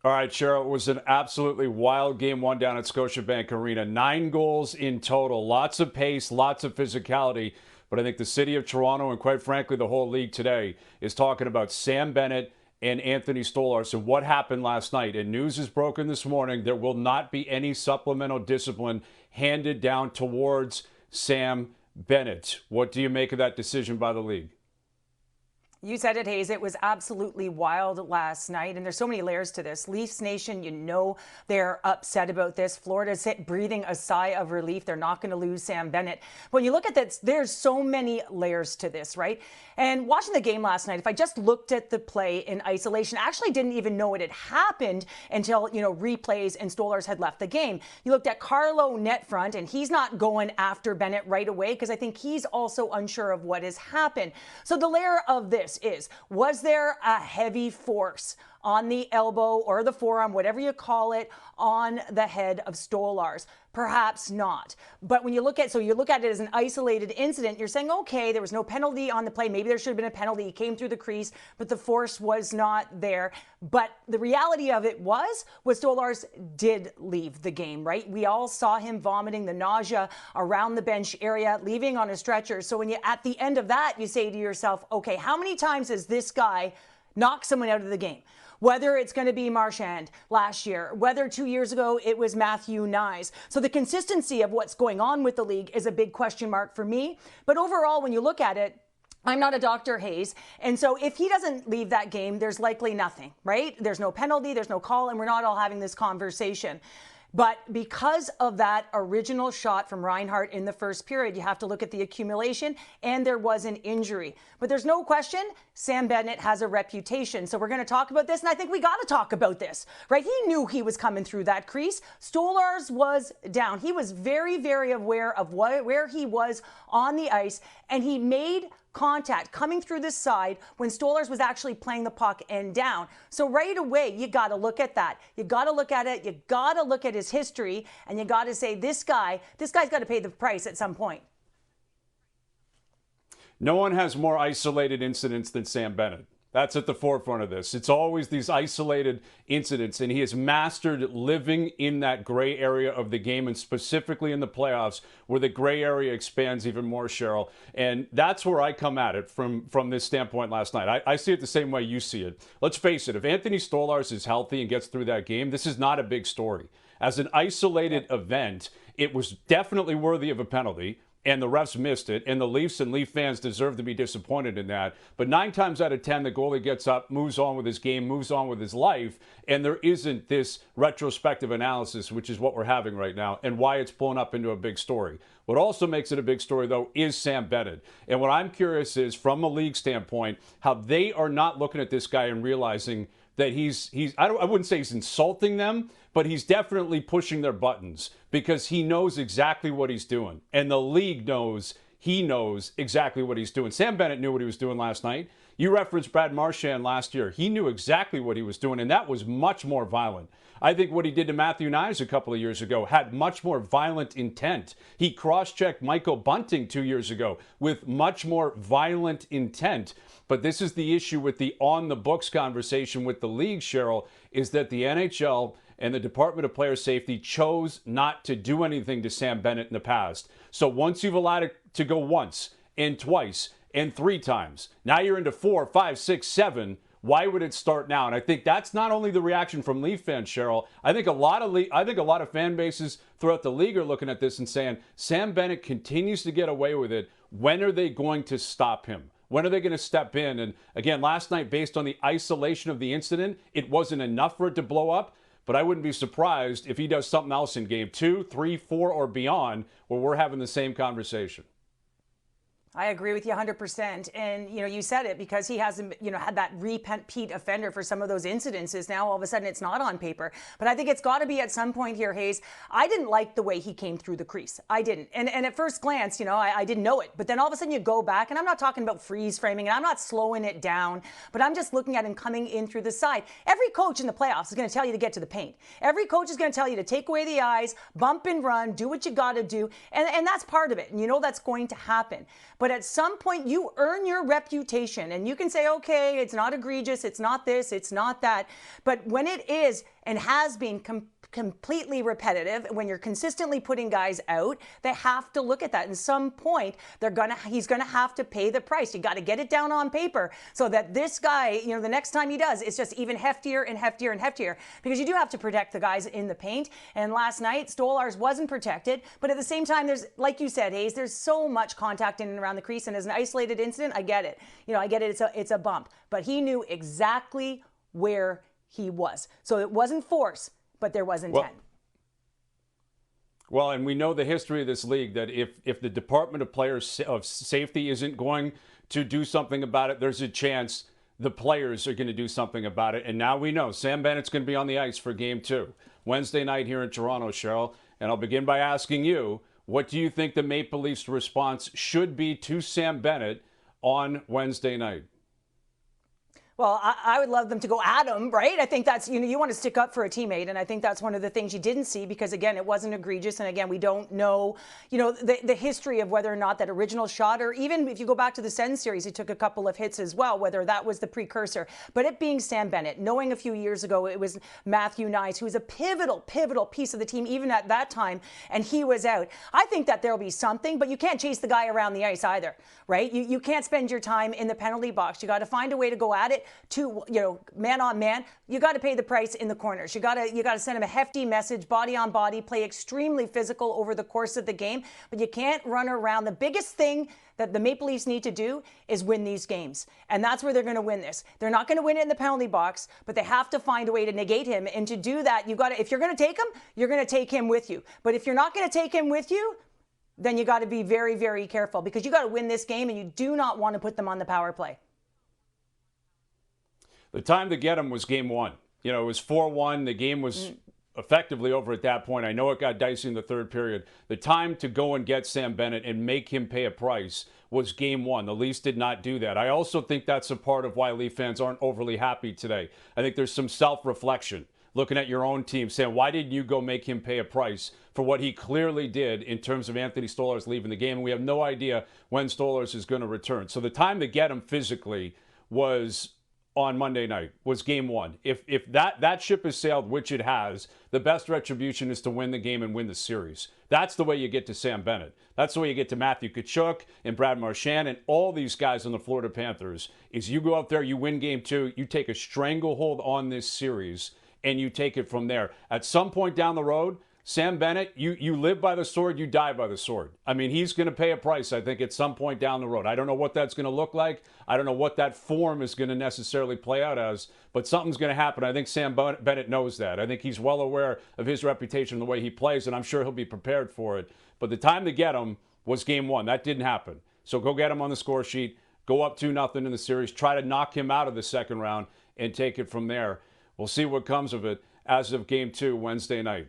All right, Cheryl, it was an absolutely wild game one down at Scotiabank Arena. 9 goals in total. Lots of pace, lots of physicality. But I think the city of Toronto and quite frankly the whole league today is talking about Sam Bennett and Anthony Stolarz and what happened last night. And news is broken this morning. There will not be any supplemental discipline handed down towards Sam Bennett. What do you make of that decision by the league? You said it, Hayes. It was absolutely wild last night, and there's so many layers to this. Leafs Nation, you know they're upset about this. Florida's breathing a sigh of relief. They're not going to lose Sam Bennett. When you look at this, there's so many layers to this, right? And watching the game last night, if I just looked at the play in isolation, I actually didn't even know it had happened until, replays and Stolarz had left the game. You looked at Carlo net front, and he's not going after Bennett right away because I think he's also unsure of what has happened. So the layer of this was there a heavy force on the elbow or the forearm, whatever you call it, on the head of Stolarz? Perhaps not. But when you look at it as an isolated incident, you're saying, okay, there was no penalty on the play. Maybe there should have been a penalty. He came through the crease, but the force was not there. But the reality of it was Stolarz did leave the game, right? We all saw him vomiting the nausea around the bench area, leaving on a stretcher. So when at the end of that, you say to yourself, okay, how many times has this guy knocked someone out of the game? Whether it's going to be Marchand last year, whether 2 years ago it was Matthew Nyes. So the consistency of what's going on with the league is a big question mark for me. But overall, when you look at it, I'm not a Dr. Hayes. And so if he doesn't leave that game, there's likely nothing, right? There's no penalty, there's no call, and we're not all having this conversation. But because of that original shot from Reinhart in the first period, you have to look at the accumulation, and there was an injury. But there's no question Sam Bennett has a reputation. So we're going to talk about this, and I think we got to talk about this, right? He knew he was coming through that crease. Stolarz was down. He was very, very aware of where he was on the ice, and he made contact coming through the side when Stolarz was actually playing the puck and down. So right away, you got to look at that. You got to look at it. You got to look at his history, and you got to say, this guy's got to pay the price at some point. No one has more isolated incidents than Sam Bennett. That's at the forefront of this. It's always these isolated incidents, and he has mastered living in that gray area of the game, and specifically in the playoffs where the gray area expands even more, Cheryl. And that's where I come at it from this standpoint last night. I see it the same way you see it. Let's face it, if Anthony Stolarz is healthy and gets through that game, this is not a big story. As an isolated event, it was definitely worthy of a penalty, and the refs missed it, and the Leafs and Leaf fans deserve to be disappointed in that. But 9 times out of 10, the goalie gets up, moves on with his game, moves on with his life, and there isn't this retrospective analysis, which is what we're having right now, and why it's blown up into a big story. What also makes it a big story, though, is Sam Bennett. And what I'm curious is, from a league standpoint, how they are not looking at this guy and realizing that I wouldn't say he's insulting them, but he's definitely pushing their buttons because he knows exactly what he's doing. And the league knows he knows exactly what he's doing. Sam Bennett knew what he was doing last night. You referenced Brad Marchand last year. He knew exactly what he was doing, and that was much more violent. I think what he did to Matthew Nyes a couple of years ago had much more violent intent. He cross-checked Michael Bunting 2 years ago with much more violent intent. But this is the issue with the on-the-books conversation with the league, Cheryl, is that the NHL and the Department of Player Safety chose not to do anything to Sam Bennett in the past. So once you've allowed it to go once and twice and 3 times, now you're into 4, 5, 6, 7. Why would it start now? And I think that's not only the reaction from Leaf fans, Cheryl. I think a lot of fan bases throughout the league are looking at this and saying, Sam Bennett continues to get away with it. When are they going to stop him? When are they going to step in? And again, last night, based on the isolation of the incident, it wasn't enough for it to blow up. But I wouldn't be surprised if he does something else in game 2, 3, 4, or beyond where we're having the same conversation. I agree with you 100%. And, you said it because he hasn't, had that repeat offender for some of those incidences. Now, all of a sudden, it's not on paper. But I think it's got to be at some point here, Hayes. I didn't like the way he came through the crease. I didn't. And at first glance, I didn't know it. But then all of a sudden you go back, and I'm not talking about freeze framing, and I'm not slowing it down, but I'm just looking at him coming in through the side. Every coach in the playoffs is going to tell you to get to the paint. Every coach is going to tell you to take away the eyes, bump and run, do what you got to do. And that's part of it. And that's going to happen. But at some point, you earn your reputation. And you can say, okay, it's not egregious, it's not this, it's not that. But when it is and has been completely repetitive, when you're consistently putting guys out, they have to look at that. At some point, he's gonna have to pay the price. You got to get it down on paper so that this guy, the next time he does, it's just even heftier and heftier and heftier, because you do have to protect the guys in the paint. And last night, Stolarz wasn't protected, but at the same time, there's, like you said, Hayes, there's so much contact in and around the crease, and as an isolated incident, I get it. I get it. It's a bump, but he knew exactly where he was, so it wasn't force. But there was intent. Well, and we know the history of this league, that if the Department of Players of Safety isn't going to do something about it, there's a chance the players are going to do something about it. And now we know Sam Bennett's going to be on the ice for Game 2, Wednesday night here in Toronto, Cheryl. And I'll begin by asking you, what do you think the Maple Leafs' response should be to Sam Bennett on Wednesday night? Well, I would love them to go at him, right? I think that's, you want to stick up for a teammate. And I think that's one of the things you didn't see, because, again, it wasn't egregious. And, again, we don't know, the history of whether or not that original shot, or even if you go back to the Sens series, he took a couple of hits as well, whether that was the precursor. But it being Sam Bennett, knowing a few years ago it was Matthew Knies, who was a pivotal piece of the team, even at that time, and he was out. I think that there'll be something, but you can't chase the guy around the ice either, right? You can't spend your time in the penalty box. You got to find a way to go at it. To man on man, you got to pay the price in the corners. You got to send him a hefty message, body on body, play extremely physical over the course of the game, but you can't run around. The biggest thing that the Maple Leafs need to do is win these games, and that's where they're going to win this. They're not going to win it in the penalty box, but they have to find a way to negate him, and to do that, if you're going to take him, you're going to take him with you. But if you're not going to take him with you, then you got to be very, very careful, because you got to win this game, and you do not want to put them on the power play. The time to get him was Game 1. It was 4-1. The game was effectively over at that point. I know it got dicey in the third period. The time to go and get Sam Bennett and make him pay a price was Game 1. The Leafs did not do that. I also think that's a part of why Leaf fans aren't overly happy today. I think there's some self-reflection, looking at your own team, saying, why didn't you go make him pay a price for what he clearly did in terms of Anthony Stolarz leaving the game? And we have no idea when Stolarz is going to return. So the time to get him physically was on Monday night, was Game 1. If that ship has sailed, which it has, the best retribution is to win the game and win the series. That's the way you get to Sam Bennett. That's the way you get to Matthew Tkachuk and Brad Marchand and all these guys on the Florida Panthers, is you go out there, you win Game 2, you take a stranglehold on this series, and you take it from there. At some point down the road, Sam Bennett, you live by the sword, you die by the sword. I mean, he's going to pay a price, I think, at some point down the road. I don't know what that's going to look like. I don't know what that form is going to necessarily play out as, but something's going to happen. I think Sam Bennett knows that. I think he's well aware of his reputation, the way he plays, and I'm sure he'll be prepared for it. But the time to get him was Game 1. That didn't happen. So go get him on the score sheet. Go up 2-0 in the series. Try to knock him out of the second round and take it from there. We'll see what comes of it as of Game 2 Wednesday night.